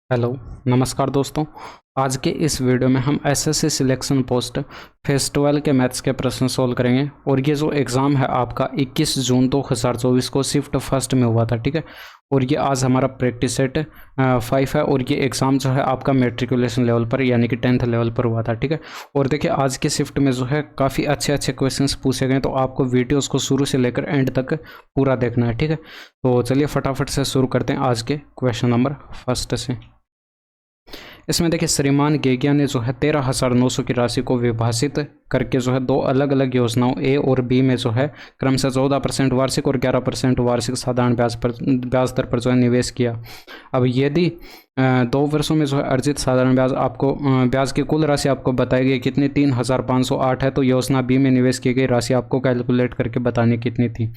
Hello, नमस्कार दोस्तों। आज के इस वीडियो में हम एसएससी सिलेक्शन पोस्ट फेज 12 के मैथ्स के प्रश्न सॉल्व करेंगे। और ये जो एग्ज़ाम है आपका 21 जून 2024 को शिफ्ट फर्स्ट में हुआ था, ठीक है। और ये आज हमारा प्रैक्टिस सेट 5 है। और ये एग्ज़ाम जो है आपका मेट्रिकुलेशन लेवल पर यानी कि 10th लेवल पर हुआ था, ठीक है। और देखिए आज के शिफ्ट में जो है काफ़ी अच्छे अच्छे क्वेश्चंस पूछे गए, तो आपको वीडियोस को शुरू से लेकर एंड तक पूरा देखना है, ठीक है। तो चलिए फटाफट से शुरू करते हैं आज के क्वेश्चन नंबर फर्स्ट से। इसमें देखिए श्रीमान गेगिया ने जो है 13,900 की राशि को विभाजित करके जो है दो अलग अलग योजनाओं ए और बी में जो है क्रमशः 14% वार्षिक और 11% वार्षिक साधारण ब्याज दर पर जो है निवेश किया। अब यदि 2 वर्षों में जो है अर्जित साधारण ब्याज आपको ब्याज की कुल राशि आपको बताई गई कितनी 3,508 है, तो योजना बी में निवेश की गई राशि आपको कैलकुलेट करके बतानी कितनी थी।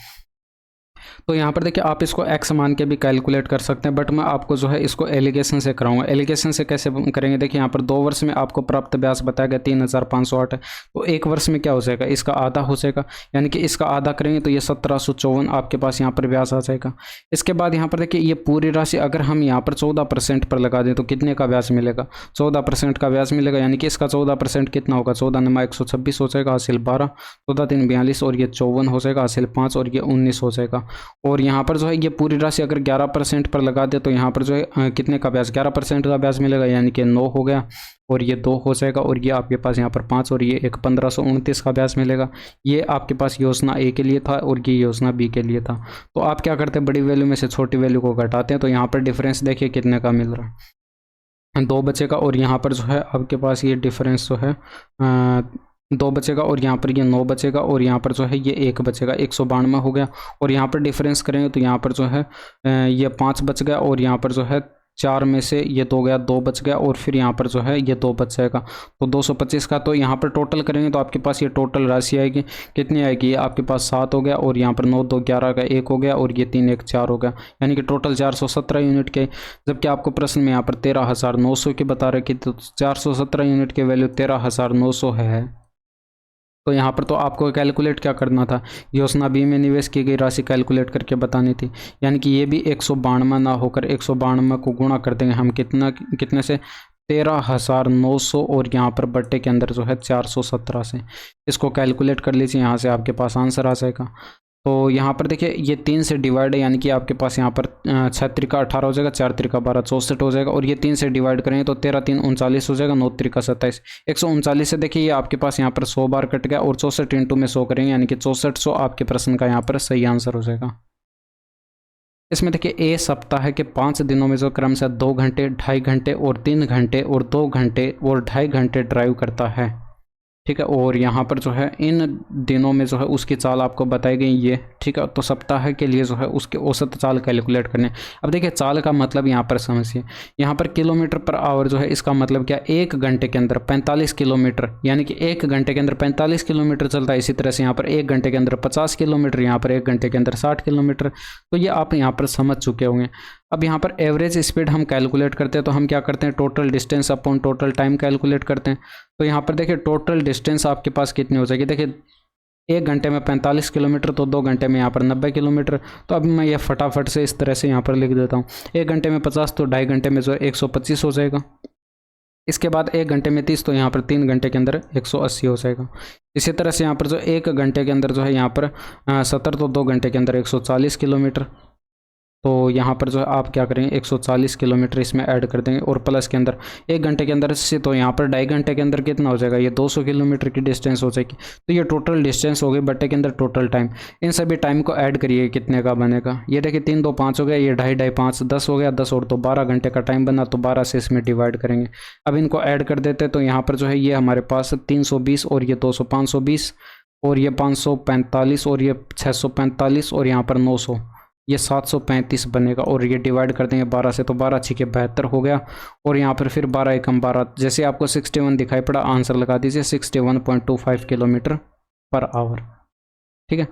तो यहाँ पर देखिए आप इसको x मान के भी कैलकुलेट कर सकते हैं, बट मैं आपको जो है इसको एलिगेशन से कराऊंगा। एलिगेशन से कैसे करेंगे, देखिए यहाँ पर 2 वर्ष में आपको प्राप्त ब्याज बताया गया 3,508 है, तो 1 वर्ष में क्या हो जाएगा, इसका आधा हो जाएगा, यानी कि इसका आधा करेंगे तो ये 1754 आपके पास यहाँ पर ब्याज आ जाएगा। इसके बाद यहाँ पर देखिए ये पूरी राशि अगर हम यहाँ पर 14% पर लगा दें तो कितने का ब्याज मिलेगा, 14% का ब्याज मिलेगा, यानी कि इसका 14% कितना होगा, 14 नमा 126 हो जाएगा, हासिल 12, 14 3 42 और ये 54 हो जाएगा, हासिल 5 और ये 19 हो जाएगा। और यहाँ पर जो है ये पूरी राशि अगर 11% पर लगा दे तो यहाँ पर जो है कितने का ब्याज, 11% का ब्याज मिलेगा, यानी कि 9 हो गया और ये 2 हो जाएगा, और ये आपके पास यहाँ पर 5 और ये एक 1529 का ब्याज मिलेगा। ये आपके पास योजना ए के लिए था और ये योजना बी के लिए था। तो आप क्या करते हैं, बड़ी वैल्यू में से छोटी वैल्यू को घटाते हैं, तो यहाँ पर डिफरेंस देखिए कितने का मिल रहा है, 2 बचेगा। और यहाँ पर जो है आपके पास ये डिफरेंस जो है 2 बचेगा, और यहाँ पर ये 9 बचेगा, और यहाँ पर जो है ये 1 बचेगा, 192 हो गया। और यहाँ पर डिफरेंस करेंगे तो यहाँ पर जो है ये 5 बच गया, और यहाँ पर जो है 4 में से ये 2 गया, 2 बच गया, और फिर यहाँ पर जो है ये 2 बच जाएगा, तो 225 का। तो यहाँ पर टोटल करेंगे तो आपके पास ये टोटल राशि आएगी कितनी आएगी, ये आपके पास 7 हो गया, और यहाँ पर 9 2 11 का 1 हो गया, और ये 3 1 4 हो गया, यानी कि टोटल 417 यूनिट के। जबकि आपको प्रश्न में यहाँ पर 13,900 की बता रहे कि तो 417 यूनिट की वैल्यू 13,900 है। तो यहाँ पर तो आपको कैलकुलेट क्या करना था, योजना बी में निवेश की गई राशि कैलकुलेट करके बतानी थी, यानी कि ये भी 192 ना होकर 192 को गुणा कर देंगे हम कितने से 13,900, और यहाँ पर बट्टे के अंदर जो है 417 से। इसको कैलकुलेट कर लीजिए, यहाँ से आपके पास आंसर आ जाएगा। तो यहाँ पर देखिए ये 3 से डिवाइड है, यानी कि आपके पास यहाँ पर 6 त्रिका 18 हो जाएगा, 4 त्रिका 12 64 हो जाएगा, और ये 3 से डिवाइड करेंगे तो 13 3 39 हो जाएगा, 9 त्रिका 27 139 से देखिए ये आपके पास यहाँ पर 100 बार कट गया, और 64 इंटू में 100 करेंगे, यानी कि 6400 आपके प्रश्न का यहाँ पर सही आंसर हो जाएगा। इसमें देखिए ए सप्ताह के 5 दिनों में जो क्रमशः 2 घंटे 2.5 घंटे और 3 घंटे और 2 घंटे और 2.5 घंटे ड्राइव करता है, ठीक है। और यहाँ पर जो है इन दिनों में जो है उसकी चाल आपको बताई गई ये, ठीक है। तो सप्ताह के लिए जो है उसके औसत चाल कैलकुलेट करने। अब देखिए चाल का मतलब यहाँ पर समझिए, यहाँ पर किलोमीटर पर आवर जो है इसका मतलब क्या, 1 घंटे के अंदर 45 किलोमीटर, यानी कि 1 घंटे के अंदर 45 किलोमीटर चलता है। इसी तरह से यहाँ पर 1 घंटे के अंदर 50 किलोमीटर, यहाँ पर 1 घंटे के अंदर 60 किलोमीटर। तो ये आप यहाँ पर समझ चुके होंगे। अब यहाँ पर एवरेज स्पीड हम कैलकुलेट करते हैं, तो हम क्या करते हैं, total distance upon total time calculate करते हैं। तो यहाँ पर देखिए टोटल डिस्टेंस आपके पास कितनी हो जाएगी, देखिए 1 घंटे में 45 किलोमीटर, तो 2 घंटे में यहाँ पर 90 किलोमीटर। तो अब मैं ये फटाफट से इस तरह से यहाँ पर लिख देता हूँ, 1 घंटे में 50 तो 2.5 घंटे में जो है 125 हो जाएगा। इसके बाद 1 घंटे में 30 तो यहाँ पर 3 घंटे के अंदर 180 हो जाएगा। इसी तरह से यहाँ पर जो 1 घंटे के अंदर जो है यहाँ पर 70 तो 2 घंटे के अंदर 140 किलोमीटर। तो यहाँ पर जो है आप क्या करेंगे 140 किलोमीटर इसमें ऐड कर देंगे, और प्लस के अंदर 1 घंटे के अंदर से, तो यहाँ पर 2.5 घंटे के अंदर कितना हो जाएगा, ये 200 किलोमीटर की डिस्टेंस हो जाएगी। तो ये टोटल डिस्टेंस हो गई, बट्टे के अंदर टोटल टाइम। इन सभी टाइम को ऐड करिए कितने का बनेगा, ये देखिए 3 2 5 हो गया, ये 2.5 2.5 5 10 हो गया, 10 और 2 12 घंटे का टाइम बना, तो 12 से इसमें डिवाइड करेंगे। अब इनको ऐड कर देते तो यहाँ पर जो है ये हमारे पास 320 और ये 200 520 और ये 545 और ये 645 और यहाँ पर 900, ये 735 बनेगा। और ये डिवाइड कर देंगे 12 से, तो 12 छिके 72 हो गया, और यहाँ पर फिर 12 एकम 12, जैसे आपको 61 दिखाई पड़ा आंसर लगा दीजिए, 61.25 किलोमीटर पर आवर, ठीक है।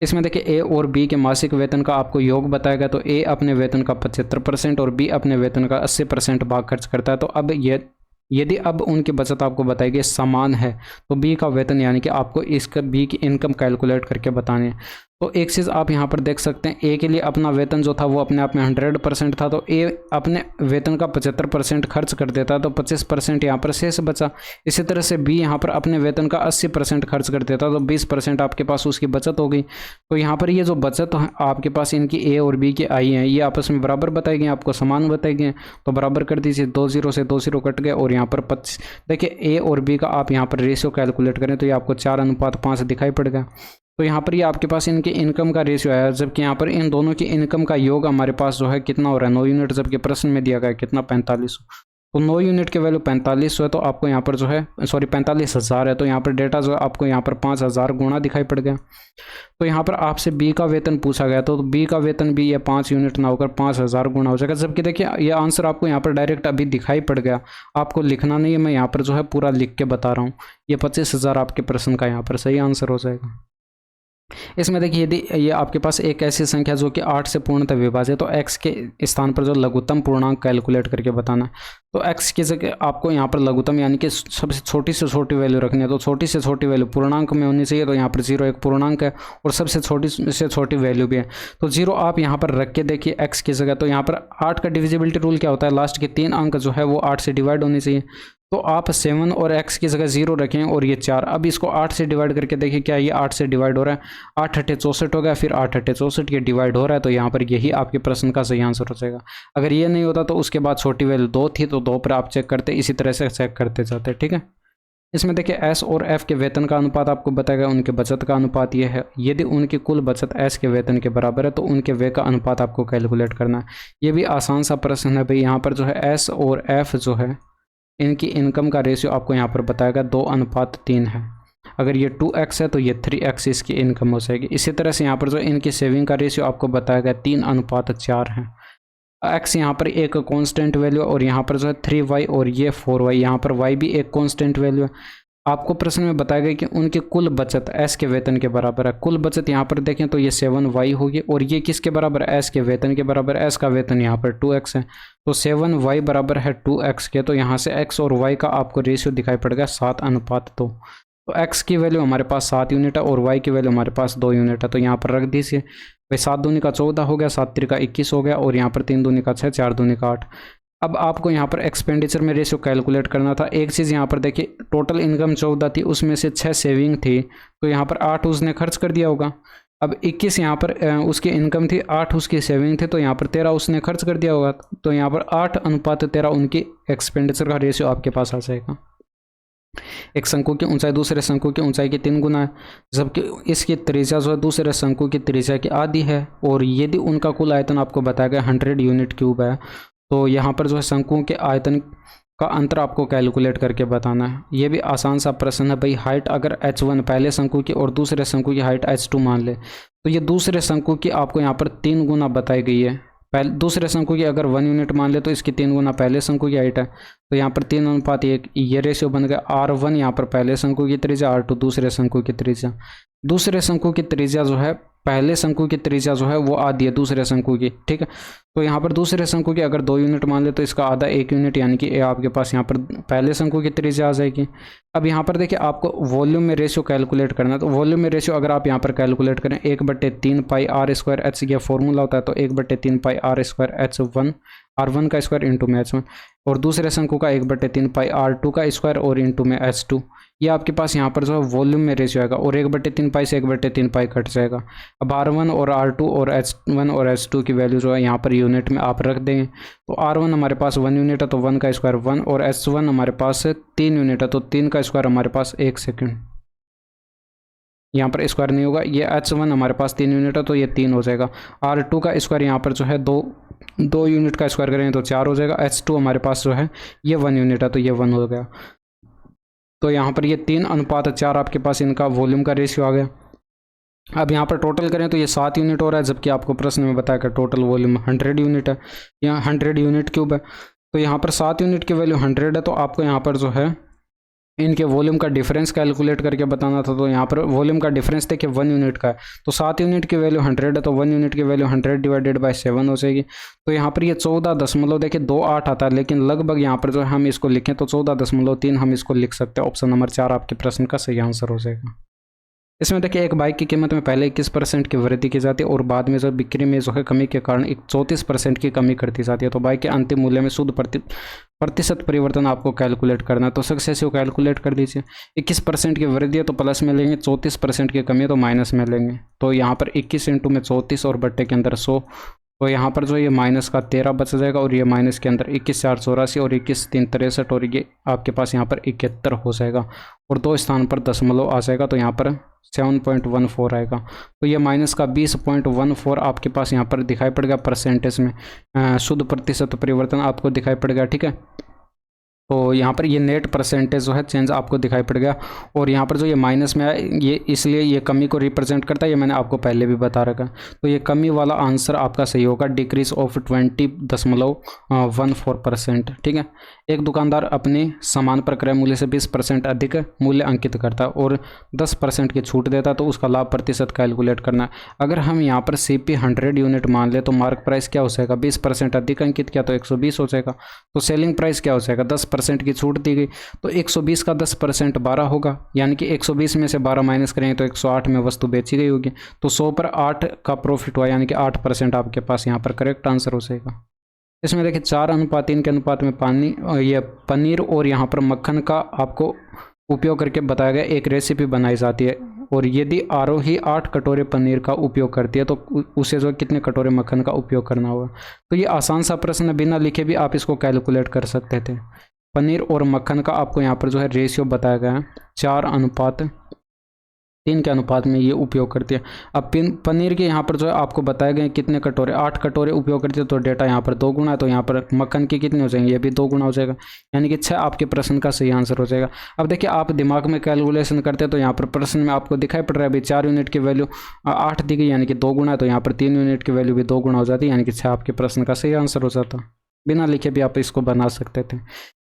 इसमें देखिए ए और बी के मासिक वेतन का आपको योग बताएगा, तो ए अपने वेतन का 75% और बी अपने वेतन का 80% भाग खर्च करता है। तो अब ये यदि अब उनकी बचत आपको बताई गई समान है, तो बी का वेतन यानी कि आपको इसका बी की इनकम कैलकुलेट करके बतानी है। तो एक चीज़ आप यहाँ पर देख सकते हैं, ए के लिए अपना वेतन जो था वो अपने आप में 100% था, तो ए अपने वेतन का 75% खर्च कर देता, तो 25% यहाँ पर शेष बचा। इसी तरह से बी यहाँ पर अपने वेतन का 80% खर्च कर देता, तो 20% आपके पास उसकी बचत हो गई। तो यहाँ पर ये जो बचत आपके पास इनकी ए और बी की आई है, ये आपस में बराबर बताई गई, आपको समान बताई गई, तो बराबर कर दीजिए। 2 0 से 2 0 कट गए और यहाँ पर 25। देखिए ए और बी का आप यहाँ पर रेशियो कैलकुलेट करें तो ये आपको 4:5 दिखाई पड़ गया। तो यहाँ पर ये आपके पास इनके इनकम का रेशियो आया, जबकि यहाँ पर इन दोनों की इनकम का योग हमारे पास जो है कितना हो रहा है 9 यूनिट, जबकि प्रश्न में दिया गया है कितना 4500। तो 9 यूनिट के वैल्यू 4500 है, तो आपको यहाँ पर जो है 45,000 है, तो यहाँ पर डेटा जो है आपको यहाँ पर 5000 गुणा दिखाई पड़ गया। तो यहाँ पर आपसे बी का वेतन पूछा गया, तो बी का वेतन भी ये 5 यूनिट ना होकर 5000 गुणा हो जाएगा। जबकि देखिए ये आंसर आपको यहाँ पर डायरेक्ट अभी दिखाई पड़ गया, आपको लिखना नहीं है, मैं यहाँ पर जो है पूरा लिख के बता रहा हूँ। ये 25,000 आपके प्रश्न का यहाँ पर सही आंसर हो जाएगा। इसमें देखिए यदि ये आपके पास एक ऐसी संख्या जो कि 8 से पूर्णतः विभाजित, तो x के स्थान पर जो लघुत्तम पूर्णांक कैलकुलेट करके बताना है। तो x की जगह आपको यहाँ पर लघुत्तम यानी कि सबसे छोटी से छोटी वैल्यू रखनी है, तो छोटी से छोटी वैल्यू पूर्णांक में होनी चाहिए, तो यहाँ पर 0 एक पूर्णांक है और सबसे छोटी से छोटी वैल्यू भी है, तो 0 आप यहाँ पर रख के देखिए x की जगह। तो यहाँ पर 8 का डिविजिबिलिटी रूल क्या होता है, लास्ट के 3 अंक जो है वो 8 से डिवाइड होनी चाहिए, तो आप 7 और x की जगह 0 रखें और ये 4। अब इसको 8 से डिवाइड करके देखिए क्या ये 8 से डिवाइड हो रहा है, 8 8 64 हो गया, फिर 8 8 64 ये डिवाइड हो रहा है, तो यहाँ पर यही आपके प्रश्न का सही आंसर हो जाएगा। अगर ये नहीं होता तो उसके बाद छोटी वैल्यू 2 थी, तो 2 पर आप चेक करते, इसी तरह से चेक करते जाते। ठीक है, इसमें देखिए एस और एफ के वेतन का अनुपात आपको बताएगा, उनके बचत का अनुपात ये है। यदि उनकी कुल बचत एस के वेतन के बराबर है तो उनके व्यय का अनुपात आपको कैलकुलेट करना है। ये भी आसान सा प्रश्न है भाई। यहाँ पर जो है एस और एफ जो है इनकी इनकम का रेशियो आपको यहाँ पर बताएगा 2:3 है। अगर ये 2x है तो ये 3x इसकी इनकम हो जाएगी। इसी तरह से यहाँ पर जो इनकी सेविंग का रेशियो आपको बताएगा 3:4 है। x यहाँ पर एक कांस्टेंट वैल्यू और यहाँ पर जो है 3y और ये 4y, यहाँ पर y भी एक कांस्टेंट वैल्यू है। आपको प्रश्न में बताया गया कि उनकी कुल बचत s के वेतन के बराबर है। कुल बचत यहाँ पर देखें तो ये 7y होगी और ये किसके बराबर है, s के वेतन के बराबर। s का वेतन यहाँ पर 2x है, तो 7y बराबर है 2x के, तो यहाँ से x और y का आपको रेशियो दिखाई पड़ेगा 7:2। तो x की वैल्यू हमारे पास 7 यूनिट है और y की वैल्यू हमारे पास 2 यूनिट है, तो यहाँ पर रख दीजिए भाई। 7 दूनी का 14 हो गया, 7 त्रिका 21 हो गया और यहाँ पर 3 दूनी का 6, 4 दूनी का 8। अब आपको यहाँ पर एक्सपेंडिचर में रेशियो कैलकुलेट करना था। एक चीज़ यहाँ पर देखिए, टोटल इनकम 14 थी, उसमें से 6 सेविंग थी, तो यहाँ पर 8 उसने खर्च कर दिया होगा। अब 21 यहाँ पर उसकी इनकम थी, 8 उसकी सेविंग थी, तो यहाँ पर 13 उसने खर्च कर दिया होगा, तो यहाँ पर 8:13 उनकी एक्सपेंडिचर का रेशियो आपके पास आ जाएगा। एक शंकु की ऊंचाई दूसरे शंकु की ऊंचाई के 3 गुना है, जबकि इसकी त्रिज्या जो है दूसरे शंकु की त्रिज्या की आधी है, और यदि उनका कुल आयतन आपको बताया गया 100 यूनिट क्यूब है, तो यहाँ पर जो है शंकुओं के आयतन का अंतर आपको कैलकुलेट करके बताना है। ये भी आसान सा प्रश्न है भाई। हाइट अगर h1 पहले शंकु की और दूसरे शंकु की हाइट h2 मान ले, तो ये दूसरे शंकु की आपको यहाँ पर 3 गुना बताई गई है। पहले दूसरे शंकु की अगर 1 यूनिट मान ले तो इसकी 3 गुना पहले शंकु की हाइट है, तो यहाँ पर 3:1 ये रेशियो बन गया। R1 यहाँ पर पहले शंकु की त्रिज्या, R2 दूसरे शंकु की त्रिज्या। दूसरे शंकु की त्रिज्या जो है पहले शंकु की त्रिज्या जो है वो आधी है दूसरे शंकु की, ठीक है। तो यहाँ पर दूसरे शंकु की अगर 2 यूनिट मान ले तो इसका आधा 1 यूनिट, यानी कि आपके पास यहाँ पर पहले शंकु की त्रिज्या आ जाएगी। अब यहाँ पर देखिए आपको वॉल्यूम में रेशियो कैलकुलेट करना है, तो वॉल्यूम में रेशियो अगर आप यहाँ पर कैलकुलेट करें 1/3 पाई r² h, यह फॉर्मूला होता है, तो 1/3 पाई r² h1 r1 का स्क्वायर इंटू में h1, और दूसरे शंकु का 1/3 पाई r2 का स्क्वायर और इंटू में h2। ये आपके पास यहाँ पर जो है वॉल्यूम में रेशियो आएगा, और 1/3 पाई से 1/3 पाई कट जाएगा। अब R1 और R2 और H1 और H2 की वैल्यू जो है यहाँ पर यूनिट में आप रख देंगे। तो R1 हमारे पास 1 यूनिट है, तो 1 का स्क्वायर 1, और H1 हमारे पास 3 यूनिट है, तो 3 का स्क्वायर हमारे पास 1 सेकेंड, यहाँ पर स्क्वायर नहीं होगा। ये H1 हमारे पास 3 यूनिट है, तो ये 3 हो जाएगा। R2 का स्क्वायर यहाँ पर जो है 2 यूनिट का स्क्वायर करेंगे तो 4 हो जाएगा। H2 हमारे पास जो है ये 1 यूनिट है, तो ये 1 हो गया। तो यहाँ पर ये 3:4 आपके पास इनका वॉल्यूम का रेशियो आ गया। अब यहाँ पर टोटल करें तो ये 7 यूनिट हो रहा है, जबकि आपको प्रश्न में बताया कि टोटल वॉल्यूम 100 यूनिट है, यहाँ 100 यूनिट क्यूब है। तो यहाँ पर 7 यूनिट की वैल्यू 100 है, तो आपको यहाँ पर जो है इनके वॉल्यूम का डिफरेंस कैलकुलेट करके बताना था। तो यहाँ पर वॉल्यूम का डिफरेंस देखिए 1 यूनिट का है, तो 7 यूनिट की वैल्यू 100 है, तो 1 यूनिट की वैल्यू 100 डिवाइडेड बाय 7 हो जाएगी। तो यहाँ पर ये 14 देखिए 28 आता है, लेकिन लगभग यहाँ पर जो है हम इसको लिखें तो 14.3 हम इसको लिख सकते हैं। ऑप्शन नंबर 4 आपके प्रश्न का सही आंसर हो जाएगा। इसमें देखिए एक बाइक की कीमत में पहले 21% की वृद्धि की जाती है और बाद में जो बिक्री में जो है कमी के कारण एक 34% की कमी करती जाती है। तो बाइक के अंतिम मूल्य में शुद्ध प्रतिशत परिवर्तन आपको कैलकुलेट करना है। तो सक्सेसिव कैलकुलेट कर दीजिए। 21% की वृद्धि है तो प्लस में लेंगे, 34% की कमी है तो माइनस में लेंगे। तो यहाँ पर 21 इंटू में 34 और बट्टे के अंदर 100, तो यहाँ पर जो ये माइनस का 13 बच जाएगा और ये माइनस के अंदर 21 4 84 और 21 3 63 और ये आपके पास यहाँ पर 71 हो जाएगा और 2 स्थान पर दशमलव आ जाएगा तो यहाँ पर 7.14 आएगा। तो ये माइनस का 20.14 आपके पास यहाँ पर दिखाई पड़ेगा परसेंटेज में, शुद्ध प्रतिशत परिवर्तन आपको दिखाई पड़ेगा। ठीक है, तो यहाँ पर ये नेट परसेंटेज जो है चेंज आपको दिखाई पड़ेगा और यहाँ पर जो ये माइनस में है ये इसलिए ये कमी को रिप्रेजेंट करता है, ये मैंने आपको पहले भी बता रखा। तो ये कमी वाला आंसर आपका सही होगा, डिक्रीज ऑफ 20.14%। ठीक है, एक दुकानदार अपने सामान पर क्रय मूल्य से 20% अधिक मूल्य अंकित करता है और 10% की छूट देता है तो उसका लाभ प्रतिशत कैलकुलेट करना है। अगर हम यहाँ पर CP 100 यूनिट मान ले तो मार्क प्राइस क्या हो जाएगा, 20% अधिक अंकित किया तो 120 हो जाएगा। तो सेलिंग प्राइस क्या हो जाएगा, 10% की छूट दी गई तो 120 का 10% 12 होगा, यानी कि 120 में से 12 माइनस करेंगे तो 108 में वस्तु बेची गई होगी। तो 100 पर 8 का प्रॉफिट हुआ, यानी कि 8% आपके पास यहाँ पर करेक्ट आंसर हो जाएगा। इसमें देखिए 4:3 के अनुपात में ये पनीर और यहाँ पर मक्खन का आपको उपयोग करके बताया गया एक रेसिपी बनाई जाती है और यदि आरोही 8 कटोरे पनीर का उपयोग करती है तो उसे जो कितने कटोरे मक्खन का उपयोग करना होगा। तो ये आसान सा प्रश्न, बिना लिखे भी आप इसको कैलकुलेट कर सकते थे। पनीर और मक्खन का आपको यहाँ पर जो है रेशियो बताया गया है, 4:3 के अनुपात में ये उपयोग करती है। अब पनीर के यहाँ पर जो है आपको बताया गया कितने कटोरे, 8 कटोरे उपयोग करती है तो डेटा यहाँ पर 2 गुना है, तो यहाँ पर मक्खन के कितने हो जाएंगे, ये भी 2 गुना हो जाएगा, यानी कि 6 आपके प्रश्न का सही आंसर हो जाएगा। अब देखिए आप दिमाग में कैलकुलेशन करते हैं तो यहाँ पर प्रश्न में आपको दिखाई पड़ रहा है अभी 4 यूनिट की वैल्यू 8 दी गई, यानी कि 2 गुना है, तो यहाँ पर 3 यूनिट की वैल्यू भी 2 गुना हो जाती है, यानी कि 6 आपके प्रश्न का सही आंसर हो जाता। बिना लिखे भी आप इसको बना सकते थे।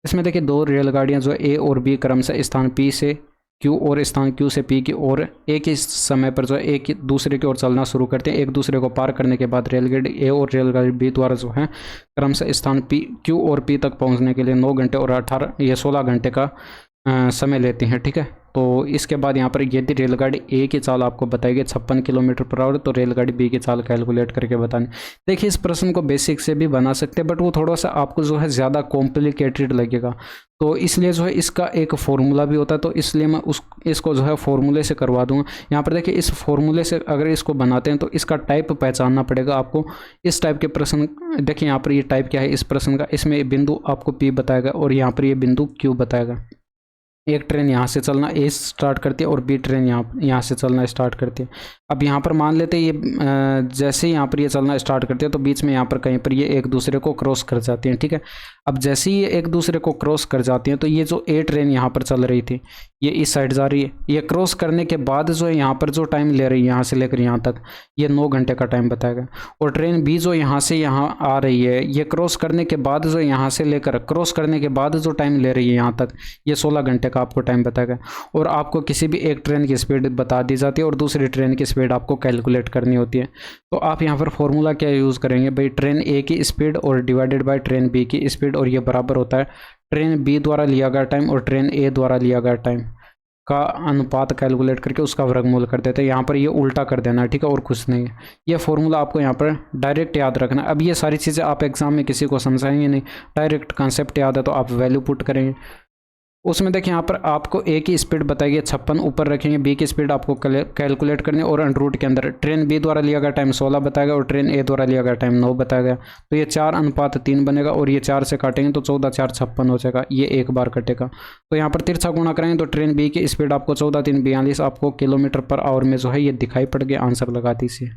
इसमें देखिए 2 रेलगाड़ियां जो A और B क्रम से स्थान P से Q और स्थान Q से P की ओर एक ही समय पर जो है एक दूसरे की ओर चलना शुरू करते हैं। एक दूसरे को पार करने के बाद रेलगाड़ी A और रेलगाड़ी B द्वारा जो है क्रम से स्थान Q और P तक पहुंचने के लिए 9 घंटे और 16 घंटे का समय लेती हैं। ठीक है, तो इसके बाद यहाँ पर यदि रेलगाड़ी A की चाल आपको बताएगी 56 किलोमीटर पर आवर तो रेलगाड़ी B की चाल कैलकुलेट करके बतानी। देखिए इस प्रश्न को बेसिक से भी बना सकते हैं बट वो थोड़ा सा आपको जो है ज़्यादा कॉम्प्लिकेटेड लगेगा, तो इसलिए जो है इसका एक फॉर्मूला भी होता है, तो इसलिए मैं इसको जो है फॉर्मूले से करवा दूंगा। यहाँ पर देखिए इस फॉर्मूले से अगर इसको बनाते हैं तो इसका टाइप पहचानना पड़ेगा आपको। इस टाइप के प्रश्न देखिए यहाँ पर ये टाइप क्या है इस प्रश्न का, इसमें बिंदु आपको P बताएगा और यहाँ पर ये बिंदु Q बताएगा। एक ट्रेन यहाँ से चलना A स्टार्ट करती है और B ट्रेन यहाँ से चलना स्टार्ट करती है। अब यहाँ पर मान लेते हैं ये जैसे ही यहाँ पर ये चलना स्टार्ट करती है तो बीच में यहाँ पर कहीं पर ये एक दूसरे को क्रॉस कर जाती हैं। ठीक है, अब जैसे ही ये एक दूसरे को क्रॉस कर जाती हैं तो ये जो A ट्रेन यहाँ पर चल रही थी ये इस साइड जा रही है, ये क्रॉस करने के बाद जो है यहाँ पर जो टाइम ले रही है यहाँ से लेकर यहाँ तक ये 9 घंटे का टाइम बताएगा। और ट्रेन B जो यहाँ से यहाँ आ रही है ये क्रॉस करने के बाद जो यहाँ से लेकर क्रॉस करने के बाद जो टाइम ले रही है यहाँ तक ये 16 घंटे का आपको टाइम बताएगा। और आपको किसी भी एक ट्रेन की स्पीड बता दी जाती है और दूसरी ट्रेन की स्पीड आपको कैलकुलेट करनी होती है। तो आप यहाँ पर फॉर्मूला क्या यूज़ करेंगे भाई, ट्रेन A की स्पीड और डिवाइडेड बाय ट्रेन B की स्पीड और ये बराबर होता है ट्रेन B द्वारा लिया गया टाइम और ट्रेन A द्वारा लिया गया टाइम का अनुपात कैलकुलेट करके उसका वर्गमूल कर देते हैं। यहाँ पर ये उल्टा कर देना है, ठीक है, और कुछ नहीं है। ये फॉर्मूला आपको यहाँ पर डायरेक्ट याद रखना है। अब ये सारी चीज़ें आप एग्जाम में किसी को समझाएंगे नहीं, डायरेक्ट कॉन्सेप्ट याद है तो आप वैल्यू पुट करेंगे। उसमें देखिए यहाँ पर आपको A की स्पीड बताएगी 56 ऊपर रखेंगे, B की स्पीड आपको कैलकुलेट करनी है और अंडररूट के अंदर ट्रेन B द्वारा लिया गया टाइम 16 बताएगा और ट्रेन A द्वारा लिया गया टाइम 9 बताएगा। तो ये 4:3 बनेगा और ये 4 से काटेंगे तो 14 4 56 हो जाएगा, ये एक बार कटेगा। तो यहाँ पर तिरछा गुणा करेंगे तो ट्रेन B की स्पीड आपको 14 3 42 आपको किलोमीटर पर आवर में जो है ये दिखाई पड़ गया। आंसर लगा दीजिए।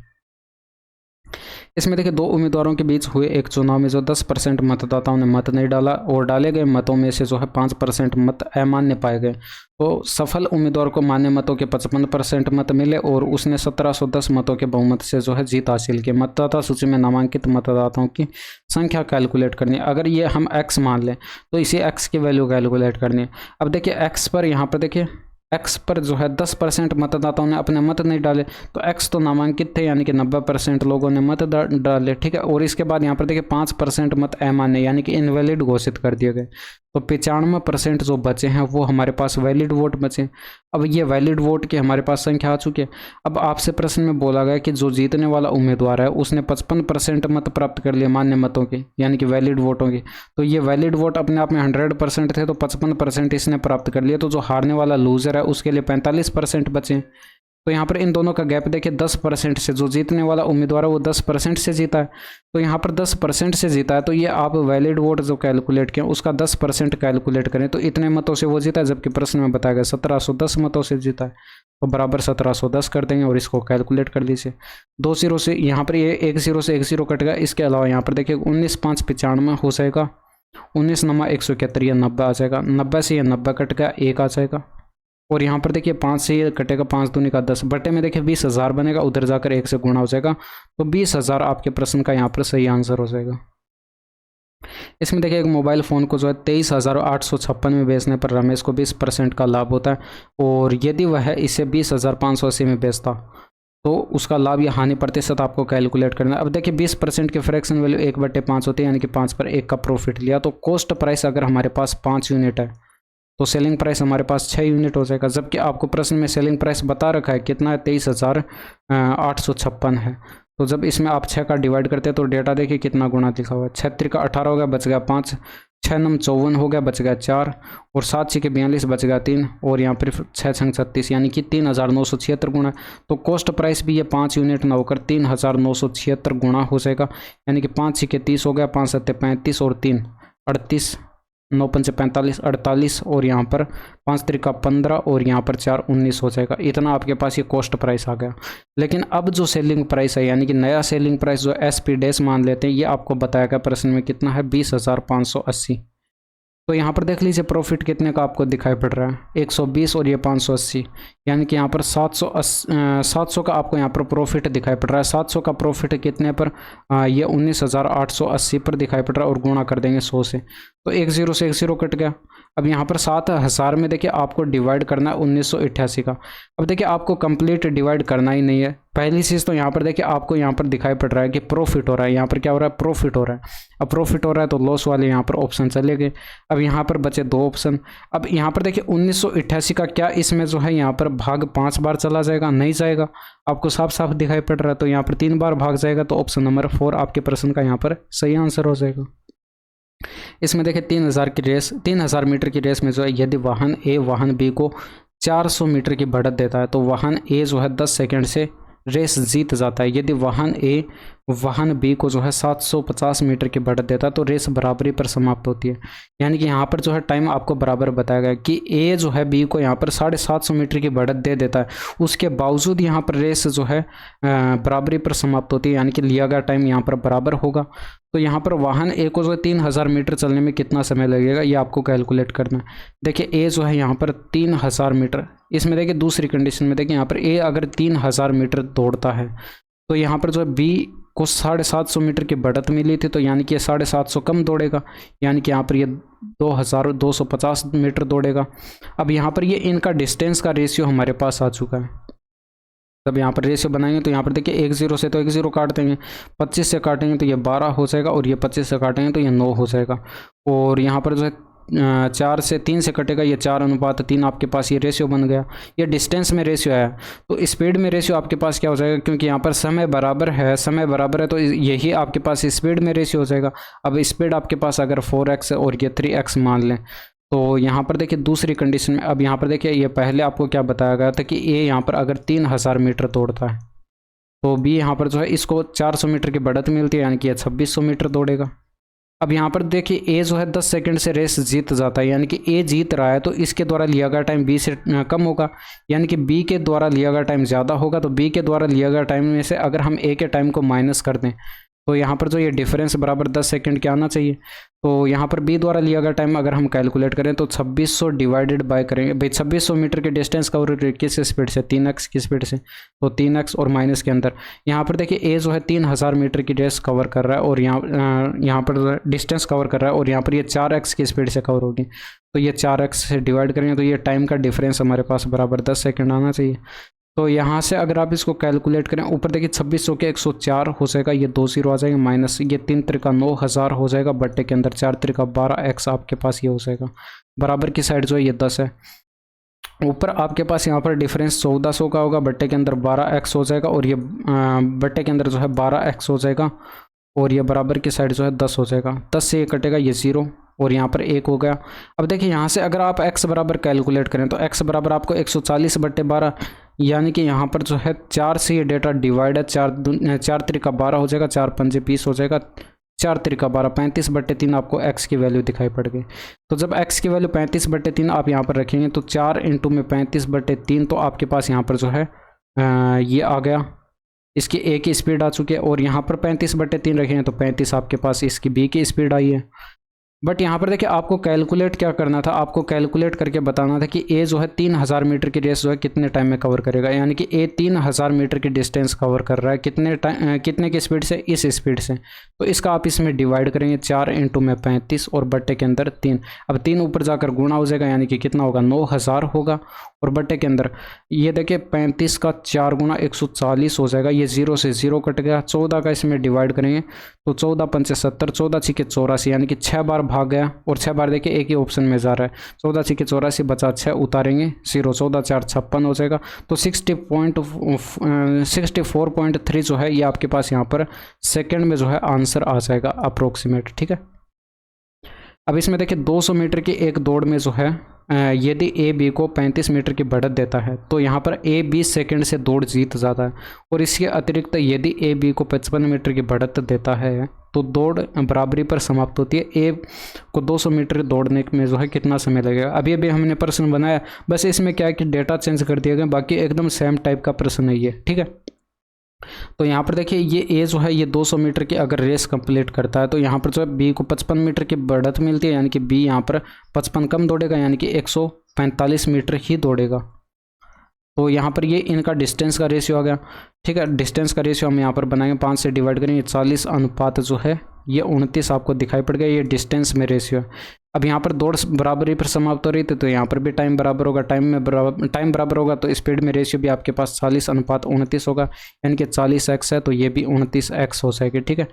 इसमें देखिए 2 उम्मीदवारों के बीच हुए एक चुनाव में जो 10% मतदाताओं ने मत नहीं डाला और डाले गए मतों में से जो है 5% मत अमान्य पाए गए। तो सफल उम्मीदवार को मान्य मतों के 55% मत मिले और उसने 1710 मतों के बहुमत से जो है जीत हासिल की। मतदाता सूची में नामांकित मतदाताओं की संख्या कैलकुलेट करनी है। अगर ये हम x मान लें तो इसी x की वैल्यू कैलकुलेट करनी है। अब देखिए x पर यहाँ पर देखिए x पर जो है 10% मतदाताओं ने अपने मत नहीं डाले तो x तो नामांकित थे, यानी कि 90% लोगों ने मत डाले, ठीक है। और इसके बाद यहाँ पर देखिए 5% मत अमान्य यानी कि इनवैलिड घोषित कर दिए गए। तो 95% जो बचे हैं वो हमारे पास वैलिड वोट बचे। अब ये वैलिड वोट की हमारे पास संख्या आ चुकी है। अब आपसे प्रश्न में बोला गया कि जो जीतने वाला उम्मीदवार है उसने 55% मत प्राप्त कर लिए मान्य मतों के, यानी कि वैलिड वोटों के। तो ये वैलिड वोट अपने आप में 100% थे, तो 55% इसने प्राप्त कर लिए। तो जो हारने वाला लूजर है उसके लिए 45% बचे। तो यहाँ पर इन दोनों का गैप देखिए 10% से, जो जीतने वाला उम्मीदवार है वो 10% से जीता है। तो यहाँ पर 10% से जीता है, तो ये आप वैलिड वोट जो कैलकुलेट किया उसका 10% कैलकुलेट करें तो इतने मतों से वो जीता है, जबकि प्रश्न में बताया गया 1710 मतों से जीता है। तो बराबर 1710 कर देंगे और इसको कैलकुलेट कर लीजिए। 2 0 से यहाँ पर ये 1 0 से 1 0 कट गया। इसके अलावा यहाँ पर देखिए 19 5 95 हो जाएगा, 19 9 171, ये 90 आ जाएगा। 90 से ये 90 कट गया, 1 आ जाएगा। और यहाँ पर देखिए 5 से ये कटेगा, 5 दूनी का 10, बटे में देखिए 20,000 बनेगा, उधर जाकर 1 से गुणा हो जाएगा। तो 20,000 आपके प्रश्न का यहाँ पर सही आंसर हो जाएगा। इसमें देखिए एक मोबाइल फ़ोन को जो है 23,856 में बेचने पर रमेश को 20% का लाभ होता है, और यदि वह इसे 20,580 में बेचता तो उसका लाभ या हानि प्रतिशत आपको कैलकुलेट करना है। अब देखिए 20% की फ्रैक्शन वैल्यू 1/5 होती है, यानी कि 5 पर 1 का प्रॉफिट लिया। तो कॉस्ट प्राइस अगर हमारे पास 5 यूनिट है तो सेलिंग प्राइस हमारे पास 6 यूनिट हो जाएगा, जबकि आपको प्रश्न में सेलिंग प्राइस बता रखा है कितना है, 23,856 है। तो जब इसमें आप 6 का डिवाइड करते हैं तो डेटा देखिए कितना गुना लिखा हुआ है। 6 का 18 हो गया, बच गया 5, 6 नम 54 हो गया, बच गया 4, और 7 6 के 42 बच गया 3, और यहाँ पर 6 6 36, यानी कि 3,976 गुना। तो कॉस्ट प्राइस भी ये 5 यूनिट ना होकर 3,976 गुना हो जाएगा, यानी कि 5 6 के 30 हो गया, 5 7 35 और 3 38, 9 5 45 48, और यहाँ पर 5 3 का 15 और यहाँ पर 4 19 हो जाएगा। इतना आपके पास ये कॉस्ट प्राइस आ गया। लेकिन अब जो सेलिंग प्राइस है, यानी कि नया सेलिंग प्राइस जो SP डैश मान लेते हैं, ये आपको बताया गया प्रश्न में कितना है, 20,580। तो यहाँ पर देख लीजिए प्रॉफिट कितने का आपको दिखाई पड़ रहा है, 120 और ये 580, यानी कि यहाँ पर 700 का आपको यहाँ पर प्रॉफिट दिखाई पड़ रहा है। 700 का प्रॉफिट कितने पर, ये 19,880 पर दिखाई पड़ रहा है, और गुणा कर देंगे 100 से। तो 1 0 से 1 0 कट गया। अब यहाँ पर 7,000 में देखिए आपको डिवाइड करना है 1988 का। अब देखिए आपको कंप्लीट डिवाइड करना ही नहीं है। पहली चीज़ तो यहाँ पर देखिए आपको यहाँ पर दिखाई पड़ रहा है कि प्रॉफिट हो रहा है, यहाँ पर क्या हो रहा है, प्रॉफिट हो रहा है। अब प्रॉफिट हो रहा है तो लॉस वाले यहाँ पर ऑप्शन चले गए। अब यहाँ पर बचे 2 ऑप्शन। अब यहाँ पर देखिए 1988 का क्या इसमें जो है यहाँ पर भाग 5 बार चला जाएगा, नहीं जाएगा, आपको साफ साफ दिखाई पड़ रहा है। तो यहाँ पर 3 बार भाग जाएगा, तो ऑप्शन नंबर 4 आपके प्रश्न का यहाँ पर सही आंसर हो जाएगा। इसमें देखिए 3,000 मीटर की रेस में जो है यदि वाहन ए वाहन बी को 400 मीटर की बढ़त देता है तो वाहन ए जो है 10 सेकंड से रेस जीत जाता है। यदि वाहन ए वाहन बी को जो है 750 मीटर की बढ़त देता है तो रेस बराबरी पर समाप्त होती है। यानी कि यहाँ पर जो है टाइम आपको बराबर बताया गया कि ए जो है बी को यहाँ पर 750 मीटर की बढ़त दे देता है, उसके बावजूद यहाँ पर रेस जो है बराबरी पर समाप्त होती है, यानी कि लिया गया टाइम यहाँ पर बराबर होगा। तो यहाँ पर वाहन ए को जो है 3,000 मीटर चलने में कितना समय लगेगा ये आपको कैलकुलेट करना है। देखिए ए जो है यहाँ पर 3,000 मीटर, इसमें देखिए दूसरी कंडीशन में देखिए यहाँ पर ए अगर 3,000 मीटर दौड़ता है तो यहाँ पर जो है बी को 750 मीटर की बढ़त मिली थी, तो यानी कि ये 750 कम दौड़ेगा, यानी कि यहाँ पर ये 2,250 मीटर दौड़ेगा। अब यहाँ पर ये इनका डिस्टेंस का रेशियो हमारे पास आ चुका है। तब यहाँ पर रेशियो बनाएंगे तो यहाँ पर देखिए 1 0 से तो 1 0 काट देंगे, 25 से काटेंगे तो ये 12 हो जाएगा, और ये 25 से काटेंगे तो ये 9 हो जाएगा। और यहाँ पर जो है 4 से 3 से कटेगा, ये 4:3 आपके पास ये रेशियो बन गया। ये डिस्टेंस में रेशियो है। तो स्पीड में रेशियो आपके पास क्या हो जाएगा, क्योंकि यहाँ पर समय बराबर है तो यही आपके पास स्पीड में रेशियो हो जाएगा। अब स्पीड आपके पास अगर 4x और ये 3x मान लें तो यहाँ पर देखिए दूसरी कंडीशन में, अब यहाँ पर देखिए ये पहले आपको क्या बताया गया था कि ए यहाँ पर अगर 3,000 मीटर दौड़ता है तो बी यहाँ पर जो है इसको 400 मीटर की बढ़त मिलती है, यानी कि 2,600 मीटर दौड़ेगा। अब यहाँ पर देखिए ए जो है 10 सेकंड से रेस जीत जाता है, यानी कि ए जीत रहा है तो इसके द्वारा लिया गया टाइम बी से कम होगा, यानी कि बी के द्वारा लिया गया टाइम ज़्यादा होगा। तो बी के द्वारा लिया गया टाइम में से अगर हम ए के टाइम को माइनस कर दें तो यहाँ पर जो ये डिफरेंस बराबर 10 सेकंड के आना चाहिए। तो यहाँ पर बी द्वारा लिया गया टाइम अगर हम कैलकुलेट करें तो 2600 डिवाइडेड बाय करेंगे भाई, 2600 मीटर के डिस्टेंस कवर किस स्पीड से, 3x की स्पीड से, तो 3x और माइनस के अंदर यहाँ पर देखिए ए जो है 3,000 मीटर की रेस कवर कर रहा है और यहाँ पर डिस्टेंस कवर कर रहा है, और यहाँ पर ये 4x की स्पीड से कवर होगी। तो ये 4x से डिवाइड करेंगे तो ये टाइम का डिफरेंस हमारे पास बराबर 10 सेकेंड आना चाहिए। तो यहाँ से अगर आप इसको कैलकुलेट करें, ऊपर देखिए 2600 के 104 हो जाएगा, ये 2 0 आ जाएगा, माइनस ये 3 त्रिका 9000 हो जाएगा, बट्टे के अंदर 4 त्रिका 12x आपके पास ये हो जाएगा, बराबर की साइड जो है ये 10 है। ऊपर आपके पास यहाँ पर डिफरेंस 1400 का होगा, बट्टे के अंदर 12x हो जाएगा, और ये बट्टे के अंदर जो है 12x हो जाएगा, और ये बराबर की साइड जो है 10 हो जाएगा। 10 से ये कटेगा, ये 0, और यहाँ पर 1 हो गया। अब देखिए यहाँ से अगर आप x बराबर कैलकुलेट करें तो x बराबर आपको 140/12, यानी कि यहाँ पर जो है 4 से ये डेटा डिवाइड है, 4 त्रिका 12 हो जाएगा, 4 पंजे 20 हो जाएगा, 4 त्रिका 12, 35/3 आपको x की वैल्यू दिखाई पड़ गई। तो जब x की वैल्यू 35/3 आप यहाँ पर रखेंगे तो 4 इंटू में 35/3, तो आपके पास यहाँ पर जो है ये आ गया, इसकी a की स्पीड आ चुकी है, और यहाँ पर 35/3 रखेंगे तो 35 आपके पास इसकी b की स्पीड आई है। बट यहाँ पर देखिए आपको कैलकुलेट क्या करना था, आपको कैलकुलेट करके बताना था कि ए जो है 3000 मीटर की रेस जो है कितने टाइम में कवर करेगा, यानी कि ए 3000 मीटर की डिस्टेंस कवर कर रहा है कितने की स्पीड से, इस स्पीड से। तो इसका आप इसमें डिवाइड करेंगे, 4 इंटू में 35 और बट्टे के अंदर 3। अब 3 ऊपर जाकर गुणा हो जाएगा, यानी कि कितना होगा, 9000 होगा, और बट्टे के अंदर ये देखिए 35 का 4 गुना 140 हो जाएगा, ये 0 से 0 कट गया। 14 का इसमें डिवाइड करेंगे तो 14 पंचे 70, 14 छिके 84, यानी कि 6 बार भाग गया, और 6 बार देखिए एक ही ऑप्शन में जा रहा है। 14 छिके 84 बचा 6, उतारेंगे 0, 14 4 56 हो जाएगा। तो 64.3 जो है ये आपके पास यहाँ पर सेकेंड में जो है आंसर आ जाएगा अप्रोक्सीमेट, ठीक है। अब इसमें देखिए 200 मीटर की एक दौड़ में जो है यदि ए बी को 35 मीटर की बढ़त देता है तो यहाँ पर ए 20 सेकेंड से दौड़ जीत जाता है, और इसके अतिरिक्त यदि ए बी को 55 मीटर की बढ़त देता है तो दौड़ बराबरी पर समाप्त होती है। ए को 200 मीटर दौड़ने में जो है कितना समय लगेगा। अभी अभी हमने प्रश्न बनाया, बस इसमें क्या है कि डेटा चेंज कर दिया गया, बाकी एकदम सेम टाइप का प्रश्न है ये, ठीक है। तो यहाँ पर देखिए ये ए जो है ये 200 मीटर की अगर रेस कंप्लीट करता है तो यहाँ पर जो है बी को 55 मीटर की बढ़त मिलती है, यानी कि बी यहाँ पर 55 कम दौड़ेगा, यानी कि 145 मीटर ही दौड़ेगा। तो यहाँ पर ये इनका डिस्टेंस का रेशियो आ गया, ठीक है। डिस्टेंस का रेशियो हम यहाँ पर बनाएंगे, 5 से डिवाइड करेंगे, 40 अनुपात जो है ये 29 आपको दिखाई पड़ गया, ये डिस्टेंस में रेशियो है। अब यहाँ पर दौड़ बराबरी पर समाप्त हो रही थी, तो यहाँ पर भी टाइम बराबर होगा, टाइम बराबर होगा, तो स्पीड में रेशियो भी आपके पास 40 अनुपात 29 होगा, यानी कि 40x है तो ये भी 29x हो जाएगी, ठीक है।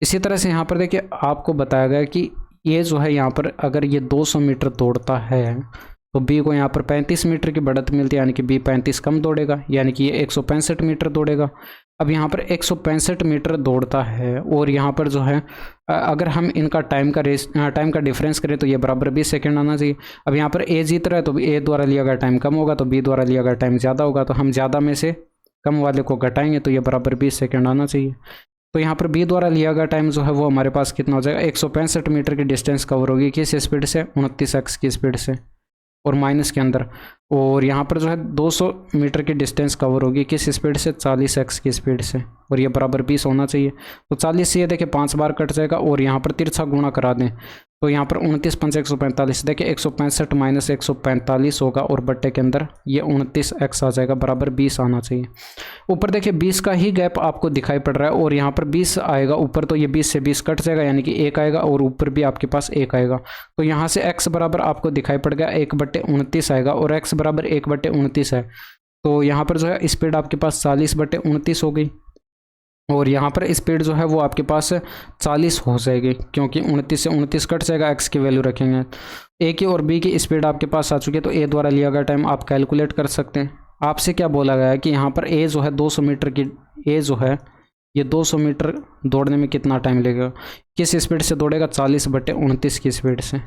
इसी तरह से यहाँ पर देखिए आपको बताया गया कि ये जो है यहाँ पर अगर ये 200 मीटर दौड़ता है तो बी को यहाँ पर 35 मीटर की बढ़त मिलती है, यानी कि बी 35 कम दौड़ेगा, यानी कि ये 165 मीटर दौड़ेगा। अब यहाँ पर 165 मीटर दौड़ता है, और यहाँ पर जो है अगर हम इनका टाइम का डिफरेंस करें तो ये बराबर 20 सेकंड आना चाहिए। अब यहाँ पर ए जीत रहा है तो ए द्वारा लिया गया टाइम कम होगा, तो बी द्वारा लिया गया टाइम ज़्यादा होगा, तो हम ज़्यादा में से कम वाले को घटाएंगे तो ये बराबर 20 सेकंड आना चाहिए। तो यहाँ पर बी द्वारा लिया गया टाइम जो है वो हमारे पास कितना हो जाएगा, 165 मीटर की डिस्टेंस कवर होगी किस स्पीड से, 29x की स्पीड से, और माइनस के अंदर, और यहाँ पर जो है 200 मीटर की डिस्टेंस कवर होगी किस स्पीड से, 40x की स्पीड से, और ये बराबर 20 होना चाहिए। तो 40 से ये देखिए 5 बार कट जाएगा, और यहाँ पर तिरछा गुणा करा दें तो यहाँ पर 29 पंच 145, देखिए 165 माइनस 145 होगा, और बट्टे के अंदर ये 29x आ जाएगा, बराबर 20 आना चाहिए। ऊपर देखिए 20 का ही गैप आपको दिखाई पड़ रहा है, और यहाँ पर 20 आएगा ऊपर, तो ये 20 से 20 कट जाएगा, यानी कि 1 आएगा, और ऊपर भी आपके पास 1 आएगा। तो यहाँ से x बराबर आपको दिखाई पड़ गया 1/29 आएगा, और x बराबर 1/29 है, तो यहाँ पर जो है स्पीड आपके पास 40/29 हो गई, और यहाँ पर स्पीड जो है वो आपके पास 40 हो जाएगी, क्योंकि 29 से 29 कट जाएगा, x की वैल्यू रखेंगे। ए की और बी की स्पीड आपके पास आ चुकी है, तो ए द्वारा लिया गया टाइम आप कैलकुलेट कर सकते हैं। आपसे क्या बोला गया है कि यहाँ पर ए जो है 200 मीटर की, ए जो है ये 200 मीटर दौड़ने में कितना टाइम लगेगा, किस स्पीड से दौड़ेगा, 40/29 की स्पीड से।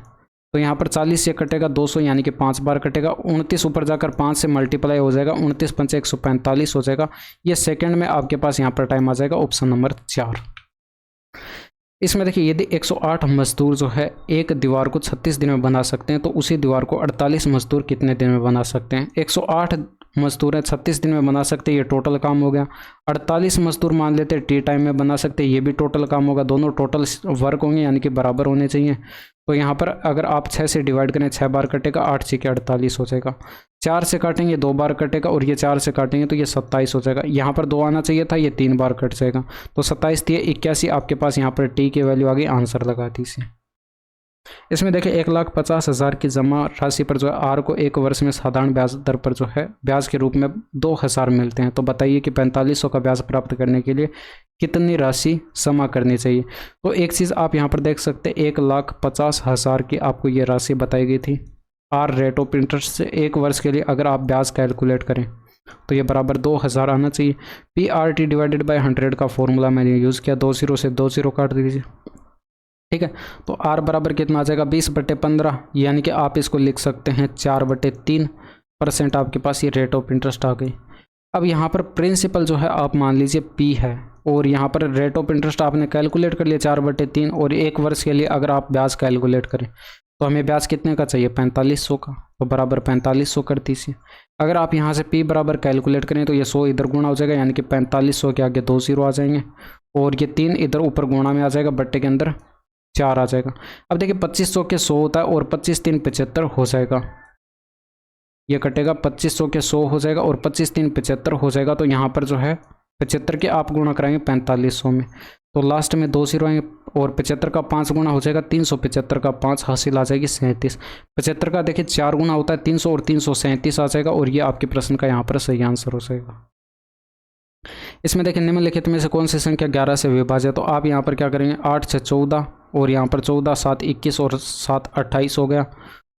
तो यहाँ पर 40 से कटेगा 200, यानी कि 5 बार कटेगा, 29 ऊपर जाकर 5 से मल्टीप्लाई हो जाएगा, 29 पंचे 145 हो जाएगा, ये सेकंड में आपके पास यहाँ पर टाइम आ जाएगा, ऑप्शन नंबर 4। इसमें देखिए यदि 108 मजदूर जो है एक दीवार को 36 दिन में बना सकते हैं तो उसी दीवार को 48 मजदूर कितने दिन में बना सकते हैं। 108 मजदूर हैं, 36 दिन में बना सकते हैं, ये टोटल काम हो गया। 48 मजदूर मान लेते हैं टी टाइम में बना सकते हैं, ये भी टोटल काम होगा, दोनों टोटल वर्क होंगे, यानी कि बराबर होने चाहिए। तो यहाँ पर अगर आप 6 से डिवाइड करें, 6 बार कटेगा, 8 6 के 48 हो जाएगा। 4 से काटेंगे 2 बार कटेगा, और ये 4 से काटेंगे तो ये 27 हो जाएगा। यहाँ पर 2 आना चाहिए था, ये 3 बार कट जाएगा, तो 27 दिए 81 आपके पास यहाँ पर टी की वैल्यू आ गई, आंसर लगा दीजिए। इसमें देखिए 1,50,000 की जमा राशि पर जो है आर को 1 वर्ष में साधारण ब्याज दर पर जो है ब्याज के रूप में 2,000 मिलते हैं। तो बताइए कि 4500 का ब्याज प्राप्त करने के लिए कितनी राशि जमा करनी चाहिए। तो एक चीज़ आप यहाँ पर देख सकते हैं, 1,50,000 की आपको ये राशि बताई गई थी। आर रेट ऑफ इंटरेस्ट से 1 वर्ष के लिए अगर आप ब्याज कैलकुलेट करें तो ये बराबर 2000 आना चाहिए। PRT डिवाइडेड बाय 100 का फॉर्मूला मैंने यूज़ किया, 2 0 से 2 0 काट दीजिए। ठीक है, तो आर बराबर कितना आ जाएगा 20/15, यानी कि आप इसको लिख सकते हैं 4/3% आपके पास ये रेट ऑफ इंटरेस्ट आ गई। अब यहाँ पर प्रिंसिपल जो है आप मान लीजिए P है, और यहाँ पर रेट ऑफ इंटरेस्ट आपने कैलकुलेट कर लिया 4/3, और 1 वर्ष के लिए अगर आप ब्याज कैलकुलेट करें तो हमें ब्याज कितने का चाहिए 4500 का, तो बराबर 4500 कर दीजिए। अगर आप यहाँ से P बराबर कैलकुलेट करें तो ये 100 इधर गुणा हो जाएगा, यानी कि 4500 के आगे 2 0 आ जाएंगे, और ये 3 इधर ऊपर गुणा में आ जाएगा, बट्टे के अंदर 4 आ जाएगा। अब देखिए 2500 के 100 होता है, और 25 3 75 हो जाएगा, ये कटेगा 2500 के 100 हो जाएगा, और 25 3 75 हो जाएगा। तो यहाँ पर जो है 75 के आप गुणा कराएंगे 4500 में, तो लास्ट में 2 0 आएंगे, और 75 का 5 गुना हो जाएगा 375 का 5 हासिल आ जाएगी 37। 75 का देखिए 4 गुना होता है 300, और 337 आ जाएगा, और ये आपके प्रश्न का यहाँ पर सही आंसर हो जाएगा। इसमें देखिए निम्नलिखित में से कौन सी संख्या 11 से विभाज्य है, तो आप यहाँ पर क्या करेंगे 8 6 14, और यहाँ पर 14 7 21 और 7 28 हो गया,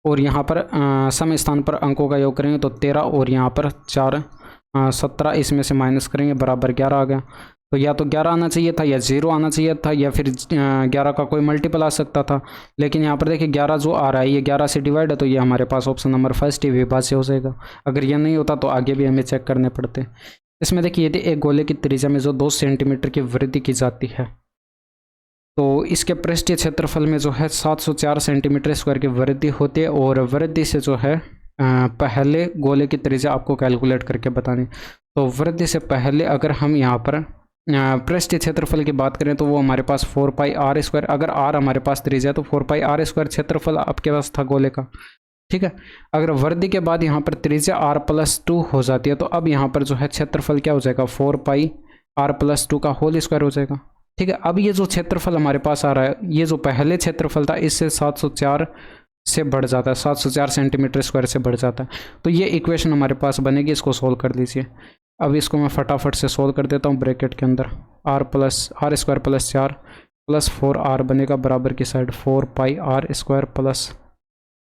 और यहाँ पर सम स्थान पर अंकों का योग करेंगे तो 13, और यहाँ पर 4 17, इसमें से माइनस करेंगे बराबर 11 आ गया। तो या तो 11 आना चाहिए था, या 0 आना चाहिए था, या फिर 11 का कोई मल्टीपल आ सकता था, लेकिन यहाँ पर देखिए 11 जो आ रहा है ये 11 से डिवाइड है, तो ये हमारे पास ऑप्शन नंबर फर्स्ट ही विभाज्य हो जाएगा। अगर ये नहीं होता तो आगे भी हमें चेक करने पड़ते। इसमें देखिए यदि एक गोले की त्रिज्या में जो 2 सेंटीमीटर की वृद्धि की जाती है, तो इसके पृष्ठीय क्षेत्रफल में जो है 704 सेंटीमीटर स्क्वायर की वृद्धि होती है, और वृद्धि से जो है पहले गोले की त्रिज्या आपको कैलकुलेट करके बतानी। तो वृद्धि से पहले अगर हम यहाँ पर पृष्ठीय क्षेत्रफल की बात करें तो वो हमारे पास 4πr², अगर r हमारे पास त्रिज्या तो 4πr² क्षेत्रफल आपके पास था गोले का। ठीक है, अगर वृद्धि के बाद यहाँ पर त्रिज्या r+2 हो जाती है, तो अब यहाँ पर जो है क्षेत्रफल क्या हो जाएगा 4πr+2 का होल स्क्वायर हो जाएगा। ठीक है, अब ये जो क्षेत्रफल हमारे पास आ रहा है, ये जो पहले क्षेत्रफल था इससे 704 से बढ़ जाता है, 704 सेंटीमीटर स्क्वायर से बढ़ जाता है। तो ये इक्वेशन हमारे पास बनेगी, इसको सोल्व कर लीजिए। अब इसको मैं फटाफट से सोल्व कर देता हूँ। ब्रैकेट के अंदर r² + 4 + 4r बनेगा बराबर की साइड 4πr² +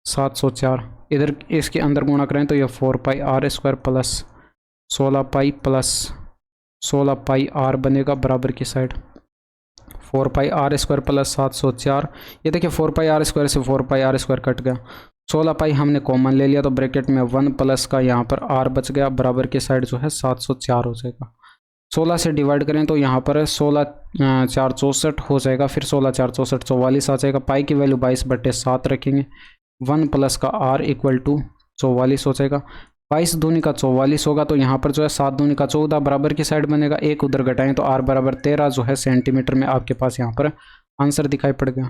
704, इधर इसके अंदर गुणा करें तो ये 4πr² + 16π + 16πr बनेगा बराबर की साइड 4πr² + 704। ये देखिए 4πr² से 4πr² कट गया, 16π हमने कॉमन ले लिया, तो ब्रैकेट में 1 प्लस का यहाँ पर r बच गया, बराबर की साइड जो है 704 हो जाएगा। 16 से डिवाइड करें तो यहाँ पर 16 4 64 हो जाएगा, फिर 16 4 64 44 आ जाएगा। पाई की वैल्यू 22/7 रखेंगे, 1 प्लस का r = 44 हो जाएगा। 22 दूनी का 44 होगा, तो यहाँ पर जो है 7 दूनी का 14 बराबर की साइड बनेगा, एक उधर घटाएं तो r बराबर 13 जो है सेंटीमीटर में आपके पास यहाँ पर आंसर दिखाई पड़ गया।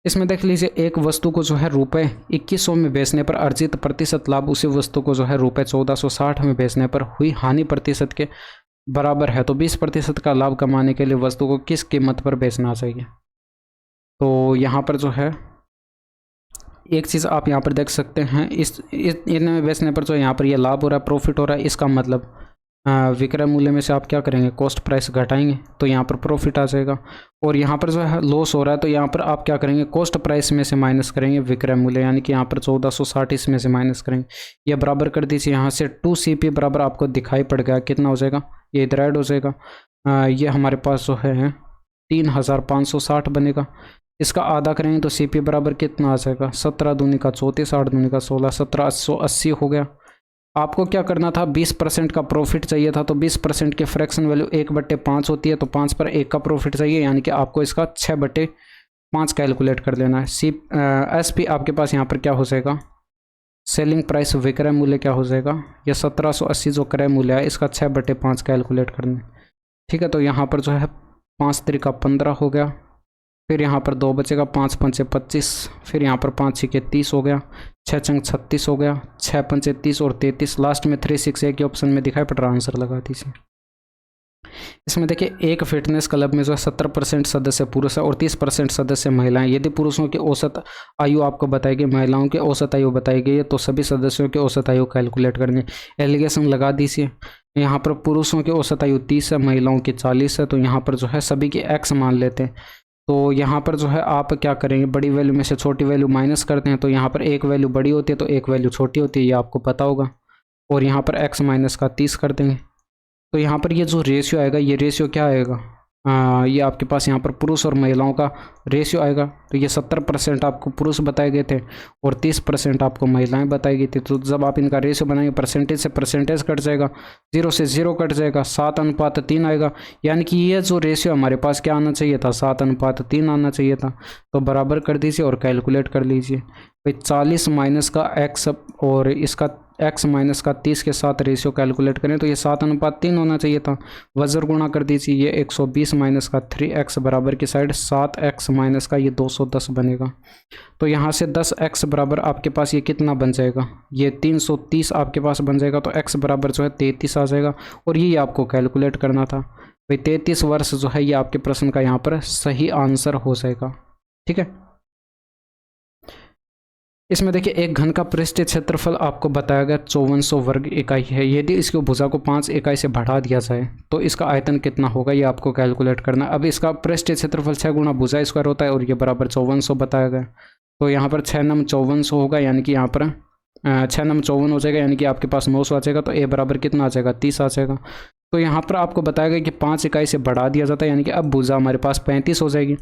इसमें देख लीजिए एक वस्तु को जो है रुपये 2100 में बेचने पर अर्जित प्रतिशत लाभ उसी वस्तु को जो है रुपये 1460 में बेचने पर हुई हानि प्रतिशत के बराबर है, तो 20% का लाभ कमाने के लिए वस्तु को किस कीमत पर बेचना चाहिए। तो यहाँ पर जो है एक चीज़ आप यहाँ पर देख सकते हैं, इनमें बेचने पर जो यहाँ पर ये लाभ हो रहा है, प्रॉफिट हो रहा है, इसका मतलब विक्रय मूल्य में से आप क्या करेंगे कॉस्ट प्राइस घटाएंगे तो यहाँ पर प्रॉफिट आ जाएगा। और यहाँ पर जो है लॉस हो रहा है, तो यहाँ पर आप क्या करेंगे कॉस्ट प्राइस में से माइनस करेंगे विक्रय मूल्य, यानी कि यहाँ पर 1460 इसमें से माइनस करेंगे। ये बराबर कर दीजिए, यहाँ से 2CP बराबर आपको दिखाई पड़ गया, कितना हो जाएगा ये इधर ऐड हो जाएगा। ये हमारे पास जो है 3560 बनेगा, इसका आधा करेंगे तो CP बराबर कितना आ जाएगा 17 दूनी का 34 8 दूनी का 16 1780 हो गया। आपको क्या करना था 20% का प्रॉफिट चाहिए था, तो 20% की फ्रैक्शन वैल्यू 1/5 होती है, तो 5 पर 1 का प्रॉफिट चाहिए, यानी कि आपको इसका 6/5 कैलकुलेट कर लेना है। SP आपके पास यहाँ पर क्या हो जाएगा सेलिंग प्राइस विक्रय मूल्य क्या हो जाएगा, यह 1780 जो क्रय मूल्य है इसका 6/5 कैलकुलेट करना है। ठीक है, तो यहाँ पर जो है 5 3 का 15 हो गया, फिर यहाँ पर 2 बचेगा, 5 5 25, फिर यहाँ पर 5 6 30 हो गया, 6 6 36 हो गया, 6 5 30 और 33, लास्ट में 3 6 एक ही ऑप्शन में दिखाई पड़ रहा, आंसर लगा दीजिए। इसमें देखिए एक फिटनेस क्लब में जो है 70% सदस्य पुरुष है और 30% सदस्य महिलाएं। यदि पुरुषों की औसत आयु आपको बताई गई, महिलाओं की औसत आयु बताई गई है, तो सभी सदस्यों की औसत आयु कैलकुलेट करेंगे। एलिगेशन लगा दीजिए। यहाँ पर पुरुषों की औसत आयु 30 है, महिलाओं की 40 है, तो यहाँ पर जो है सभी की एक्स मान लेते हैं। तो यहाँ पर जो है आप क्या करेंगे, बड़ी वैल्यू में से छोटी वैल्यू माइनस करते हैं, तो यहाँ पर एक वैल्यू बड़ी होती है तो एक वैल्यू छोटी होती है, ये आपको पता होगा। और यहाँ पर एक्स माइनस का 30 कर देंगे। तो यहाँ पर ये जो रेशियो आएगा, ये रेशियो क्या आएगा, ये आपके पास यहाँ पर पुरुष और महिलाओं का रेशियो आएगा। तो ये 70% आपको पुरुष बताए गए थे और 30% आपको महिलाएं बताई गई थी। तो जब आप इनका रेशियो बनाएंगे, परसेंटेज से परसेंटेज कट जाएगा, 0 से 0 कट जाएगा, 7:3 आएगा। यानी कि ये जो रेशियो हमारे पास क्या आना चाहिए था, 7:3 आना चाहिए था। तो बराबर कर दीजिए और कैलकुलेट कर लीजिए। भाई 40 माइनस का एक्स और इसका एक्स माइनस का 30 के साथ रेशियो कैलकुलेट करें तो ये 7:3 होना चाहिए था। वजर गुणा कर दीजिए, ये 120 माइनस का 3x बराबर की साइड 7x माइनस का ये 210 बनेगा। तो यहाँ से 10x बराबर आपके पास ये कितना बन जाएगा, ये 330 आपके पास बन जाएगा। तो x बराबर जो है 33 आ जाएगा और ये आपको कैलकुलेट करना था। भाई 33 वर्ष जो है ये आपके प्रश्न का यहाँ पर सही आंसर हो जाएगा। ठीक है। इसमें देखिए एक घन का पृष्ठीय क्षेत्रफल आपको बताया गया 5400 वर्ग इकाई है। यदि इसकी भुजा को 5 इकाई से बढ़ा दिया जाए तो इसका आयतन कितना होगा, ये आपको कैलकुलेट करना है। अब इसका पृष्ठीय क्षेत्रफल 6 गुना भुजा स्क्वायर होता है और ये बराबर 5400 बताया गया। तो यहाँ पर 6 नम 5400 होगा, यानी कि यहाँ पर 6 नम 54 हो जाएगा, यानी कि आपके पास 900 आ जाएगा। तो ए बराबर कितना आ जाएगा, 30 आ जाएगा। तो यहाँ पर आपको बताया गया कि 5 इकाई से बढ़ा दिया जाता है, यानी कि अब भुजा हमारे पास 35 हो जाएगी।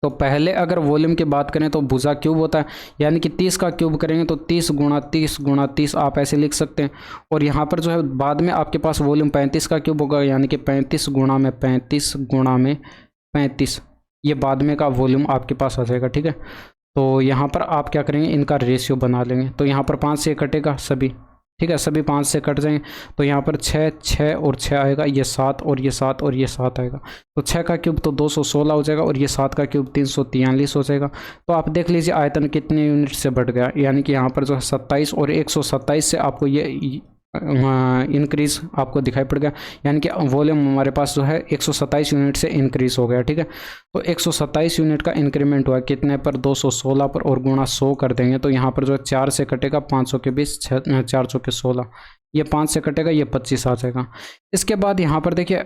तो पहले अगर वॉल्यूम की बात करें तो भुजा क्यूब होता है, यानी कि 30 का क्यूब करेंगे तो 30 गुणा 30 गुणा 30 आप ऐसे लिख सकते हैं। और यहाँ पर जो है बाद में आपके पास वॉल्यूम 35 का क्यूब होगा, यानी कि 35 गुणा में 35 गुणा में 35, ये बाद में का वॉल्यूम आपके पास आ जाएगा। ठीक है। तो यहाँ पर आप क्या करेंगे, इनका रेशियो बना लेंगे। तो यहाँ पर 5 से कटेगा सभी, ठीक है, सभी 5 से कट जाएंगे। तो यहाँ पर 6 6 और 6 आएगा, ये 7 और ये 7 और ये 7 आएगा। तो 6 का क्यूब तो 216 हो जाएगा और ये 7 का क्यूब 343 हो जाएगा। तो आप देख लीजिए आयतन कितने यूनिट से बढ़ गया, यानी कि यहाँ पर जो है 27 और 127 से आपको ये इंक्रीज आपको दिखाई पड़ गया, यानी कि वॉल्यूम हमारे पास जो है 127 यूनिट से इंक्रीज हो गया। ठीक है। तो 127 यूनिट का इंक्रीमेंट हुआ कितने पर, 216 पर, और गुणा 100 कर देंगे। तो यहाँ पर जो है 4 से कटेगा 500 के 20, 4 के 16, ये 5 से कटेगा, ये 25 आ जाएगा। इसके बाद यहाँ पर देखिए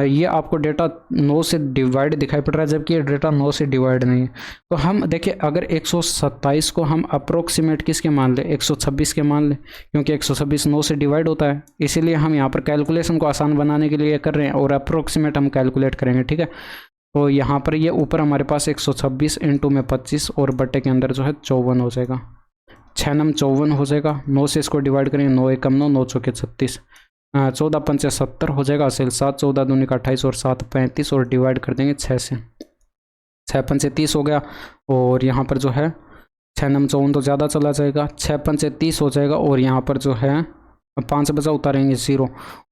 ये आपको डेटा 9 से डिवाइड दिखाई पड़ रहा है, जबकि ये डेटा 9 से डिवाइड नहीं है। तो हम देखिए अगर 127 को हम अप्रोक्सीमेट किसके मान लें, 126 के मान लें, क्योंकि 126 9 से डिवाइड होता है, इसीलिए हम यहाँ पर कैलकुलेशन को आसान बनाने के लिए कर रहे हैं और अप्रोक्सीमेट हम कैलकुलेट करेंगे। ठीक है। तो यहाँ पर ये ऊपर हमारे पास 126 इंटू में 25 और बट्टे के अंदर जो है 54 हो जाएगा। 6 नम 54 हो जाएगा, 9 से इसको डिवाइड करेंगे, 9 एकम 9, 9 चौके 36, 14 पंचे 70 हो जाएगा, असल 7, 14 दूनी का 28 और 7 35 और डिवाइड कर देंगे 6 से, 6 पंचे 30 हो गया। और यहाँ पर जो है 6 नम 54 तो ज़्यादा चला जाएगा, 6 पंचे 30 हो जाएगा और यहाँ पर जो है 5 बचा उतारेंगे 0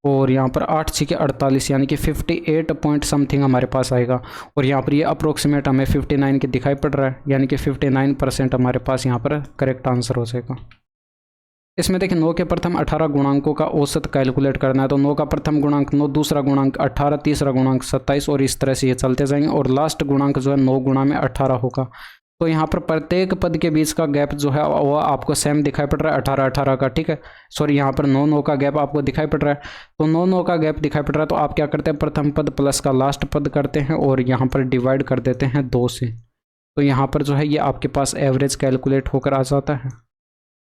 और यहाँ पर 8 6 48, यानी कि 58 पॉइंट समथिंग हमारे पास आएगा। और यहाँ पर ये अप्रोक्सीमेट हमें 59 के दिखाई पड़ रहा है, यानी कि 59% हमारे पास यहाँ पर करेक्ट आंसर हो जाएगा। इसमें देखिए 9 के प्रथम 18 गुणांकों का औसत कैलकुलेट करना है। तो 9 का प्रथम गुणांक 9, दूसरा गुणांक 18, तीसरा गुणांक 27 और इस तरह से ये चलते जाएंगे। और लास्ट गुणांक जो है 9 गुणा में 18 होगा। तो यहाँ पर प्रत्येक पद के बीच का गैप जो है वो आपको सेम दिखाई पड़ रहा है, 18 18 का। ठीक है, सॉरी यहाँ पर 9 9 का गैप आपको दिखाई पड़ रहा है। तो 9 9 का गैप दिखाई पड़ रहा है, तो आप क्या करते हैं, प्रथम पद प्लस का लास्ट पद करते हैं और यहाँ पर डिवाइड कर देते हैं 2 से। तो यहाँ पर जो है ये आपके पास एवरेज कैलकुलेट होकर आ जाता है।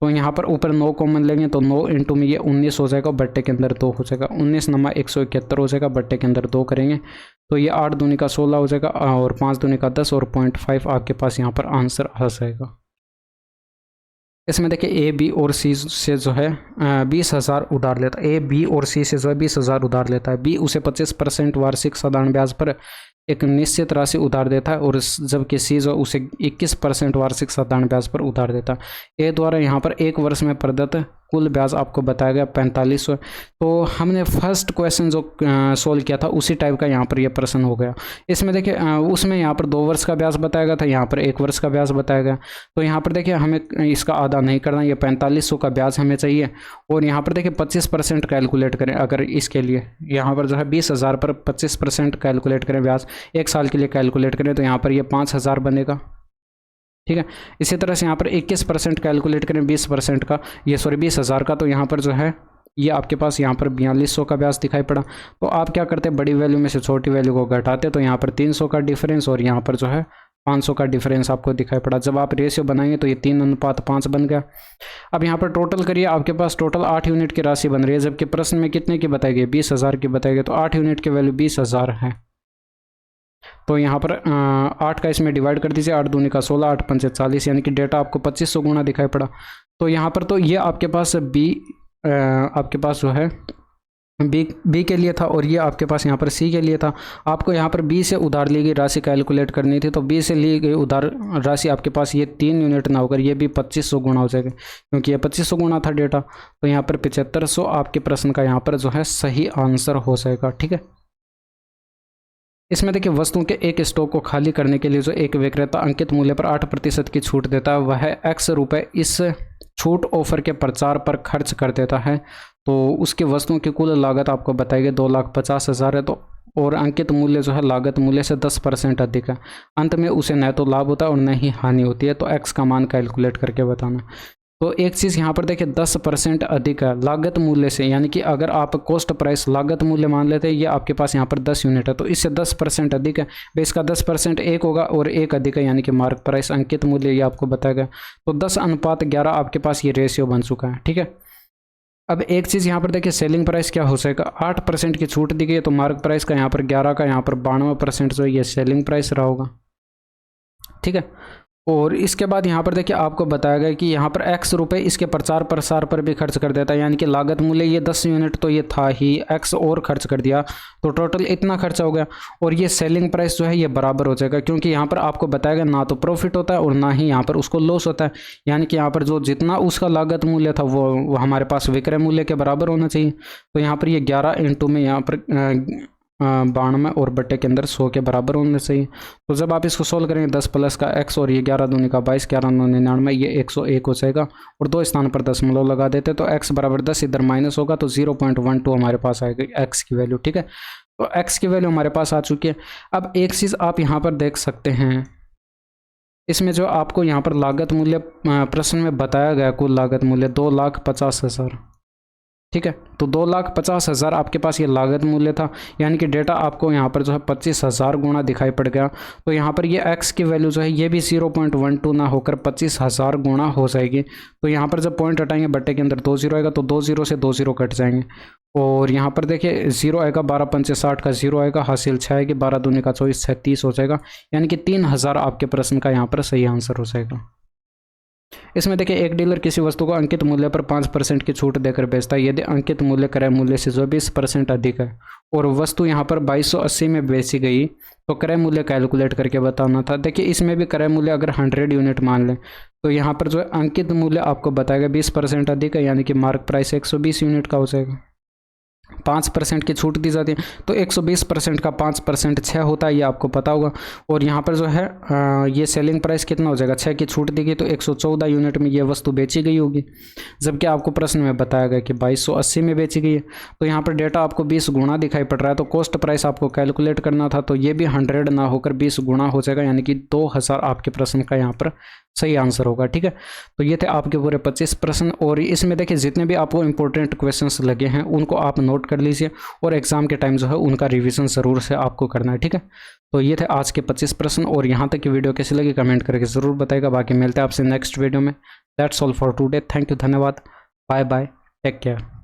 तो यहाँ पर ऊपर 9 कॉमन लेंगे तो 9 इंटू में ये 19 हो जाएगा, बट्टे के अंदर 2 हो जाएगा, 19 नमा 171 हो जाएगा, बट्टे के अंदर 2 करेंगे तो ये 8 दूनी का 16 हो जाएगा और 5 दूनी का 10 और 0.5 आपके पास यहाँ पर आंसर आ जाएगा। इसमें देखिए ए बी और सी से जो है 20,000 उधार लेता है। ए बी और सी से जो है 20,000 उधार लेता है। बी उसे 25% वार्षिक साधारण ब्याज पर एक निश्चित राशि उधार देता है और जबकि सी जो उसे 21% वार्षिक साधारण ब्याज पर उधार देता है। ए द्वारा यहाँ पर 1 वर्ष में प्रदत्त कुल ब्याज आपको बताया गया 4500। तो हमने फर्स्ट क्वेश्चन जो सोल्व किया था उसी टाइप का यहाँ पर ये प्रश्न हो गया। इसमें देखिए उसमें यहाँ पर 2 वर्ष का ब्याज बताया गया था, यहाँ पर 1 वर्ष का ब्याज बताया गया। तो यहाँ पर देखिए हमें इसका आधा नहीं करना, ये 4500 का ब्याज हमें चाहिए। और यहाँ पर देखिए 25% कैलकुलेट करें, अगर इसके लिए यहाँ पर जो है 20,000 पर 25% कैलकुलेट करें ब्याज, 1 साल के लिए कैलकुलेट करें तो यहाँ पर ये 5,000 बनेगा। ठीक है, इसी तरह से यहाँ पर 21% कैलकुलेट करें 20% का, ये सॉरी 20,000 का, तो यहाँ पर जो है ये आपके पास यहाँ पर 4200 का ब्याज दिखाई पड़ा। तो आप क्या करते हैं, बड़ी वैल्यू में से छोटी वैल्यू को घटाते, तो यहाँ पर 300 का डिफरेंस और यहाँ पर जो है 500 का डिफरेंस आपको दिखाई पड़ा। जब आप रेशियो बनाएंगे तो ये 3:5 बन गया। अब यहाँ पर टोटल करिए, आपके पास टोटल 8 यूनिट की राशि बन रही है, जबकि प्रश्न में कितने की बताई गई, 20,000 की बताई गई। तो 8 यूनिट की वैल्यू 20,000 है। तो यहाँ पर 8 का इसमें डिवाइड कर दीजिए, 8 दूनी का 16, 8 पंचे 40, यानी कि डेटा आपको 2500 गुना दिखाई पड़ा। तो यहाँ पर तो ये आपके पास आपके पास जो है बी के लिए था और ये आपके पास यहाँ पर सी के लिए था। आपको यहाँ पर बी से उधार ली गई राशि कैलकुलेट करनी थी, तो बी से ली गई उधार राशि आपके पास ये 3 यूनिट ना होकर ये भी 2500 गुना हो जाएगा, क्योंकि ये 2500 गुना था डेटा। तो यहाँ पर 7500 आपके प्रश्न का यहाँ पर जो है सही आंसर हो जाएगा। ठीक है, इसमें देखिए वस्तुओं के एक स्टॉक को खाली करने के लिए जो एक विक्रेता अंकित मूल्य पर 8% की छूट देता है, वह x रुपये इस छूट ऑफर के प्रचार पर खर्च कर देता है। तो उसकी वस्तुओं की कुल लागत आपको बताई गई 2,50,000 है। तो और अंकित मूल्य जो है लागत मूल्य से 10% अधिक है। अंत में उसे न तो लाभ होता है और न ही हानि होती है। तो x का मान कैलकुलेट करके बताना। तो एक चीज़ यहाँ पर देखिए 10% अधिक है लागत मूल्य से, यानी कि अगर आप कॉस्ट प्राइस लागत मूल्य मान लेते हैं, ये आपके पास यहाँ पर 10 यूनिट है, तो इससे 10% अधिक है। तो इसका 10% 1 होगा और 1 अधिक है, यानी कि मार्क प्राइस अंकित मूल्य ये आपको बताया गया। तो 10:11 आपके पास ये रेशियो बन चुका है। ठीक है, अब एक चीज़ यहाँ पर देखिए सेलिंग प्राइस क्या हो जाएगा, 8% की छूट दी गई है, तो मार्क प्राइस का यहाँ पर 11 का यहाँ पर 92% जो है ये सेलिंग प्राइस रहा होगा। ठीक है, और इसके बाद यहाँ पर देखिए आपको बताया गया कि यहाँ पर x रुपये इसके प्रचार प्रसार पर भी खर्च कर देता है, यानी कि लागत मूल्य ये 10 यूनिट तो ये था ही, x और खर्च कर दिया तो टोटल इतना खर्चा हो गया। और ये सेलिंग प्राइस जो है ये बराबर हो जाएगा, क्योंकि यहाँ पर आपको बताया गया ना तो प्रॉफिट होता है और ना ही यहाँ पर उसको लॉस होता है, यानी कि यहाँ पर जो जितना उसका लागत मूल्य था वो हमारे पास विक्रय मूल्य के बराबर होना चाहिए। तो यहाँ पर ये 11 इंटू में यहाँ पर 92 और बट्टे के अंदर 100 के बराबर होने चाहिए। तो जब आप इसको सोल्व करेंगे 10 प्लस का x और ये 11 दूनी का 22, 11 9 99, ये 101 हो जाएगा। और 2 स्थान पर दशमलव लगा देते तो x बराबर 10 इधर माइनस होगा, तो 0.12 हमारे पास आएगी x की वैल्यू। ठीक है, तो x की वैल्यू हमारे पास आ चुकी है। अब एक चीज़ आप यहाँ पर देख सकते हैं, इसमें जो आपको यहाँ पर लागत मूल्य प्रश्न में बताया गया, कुल लागत मूल्य 2,50,000। ठीक है, तो 2,50,000 आपके पास ये लागत मूल्य था, यानी कि डेटा आपको यहाँ पर जो है 25,000 गुना दिखाई पड़ गया। तो यहाँ पर ये x की वैल्यू जो है ये भी 0.12 ना होकर 25,000 गुना हो जाएगी। तो यहाँ पर जब पॉइंट हटाएंगे बट्टे के अंदर 2 0 आएगा, तो 2 0 से 2 0 कट जाएंगे। और यहाँ पर देखिए 0 आएगा, 12 पंचे 60 का 0 आएगा, हासिल 6 आएगी, 12 दूनी का 24, 36 हो जाएगा, यानी कि 3,000 आपके प्रश्न का यहाँ पर सही आंसर हो जाएगा। इसमें देखिए एक डीलर किसी वस्तु को अंकित मूल्य पर 5% की छूट देकर बेचता है, यदि अंकित मूल्य क्रय मूल्य से 24% अधिक है और वस्तु यहाँ पर 2280 में बेची गई, तो क्रय मूल्य कैलकुलेट करके बताना था। देखिए इसमें भी क्रय मूल्य अगर 100 यूनिट मान लें, तो यहाँ पर जो है अंकित मूल्य आपको बताएगा 20% अधिक है, यानी कि मार्क प्राइस 120 यूनिट का हो जाएगा। 5% की छूट दी जाती है, तो 120% का 5% 6 होता है, ये आपको पता होगा। और यहाँ पर जो है ये सेलिंग प्राइस कितना हो जाएगा, 6 की छूट दी गई तो 114 यूनिट में ये वस्तु बेची गई होगी, जबकि आपको प्रश्न में बताया गया कि 2280 में बेची गई है। तो यहाँ पर डेटा आपको 20 गुना दिखाई पड़ रहा है, तो कॉस्ट प्राइस आपको कैलकुलेट करना था, तो ये भी 100 ना होकर 20 गुना हो जाएगा, यानी कि 2000 आपके प्रश्न का यहाँ पर सही आंसर होगा। ठीक है, तो ये थे आपके पूरे 25 प्रश्न। और इसमें देखिए जितने भी आपको इंपॉर्टेंट क्वेश्चंस लगे हैं उनको आप नोट कर लीजिए और एग्जाम के टाइम जो है उनका रिवीजन ज़रूर से आपको करना है। ठीक है, तो ये थे आज के 25 प्रश्न। और यहाँ तक की वीडियो कैसी लगी कमेंट करके ज़रूर बताएगा। बाकी मिलते हैं आपसे नेक्स्ट वीडियो में। That's all for today. Thank you, धन्यवाद, बाय बाय, टेक केयर।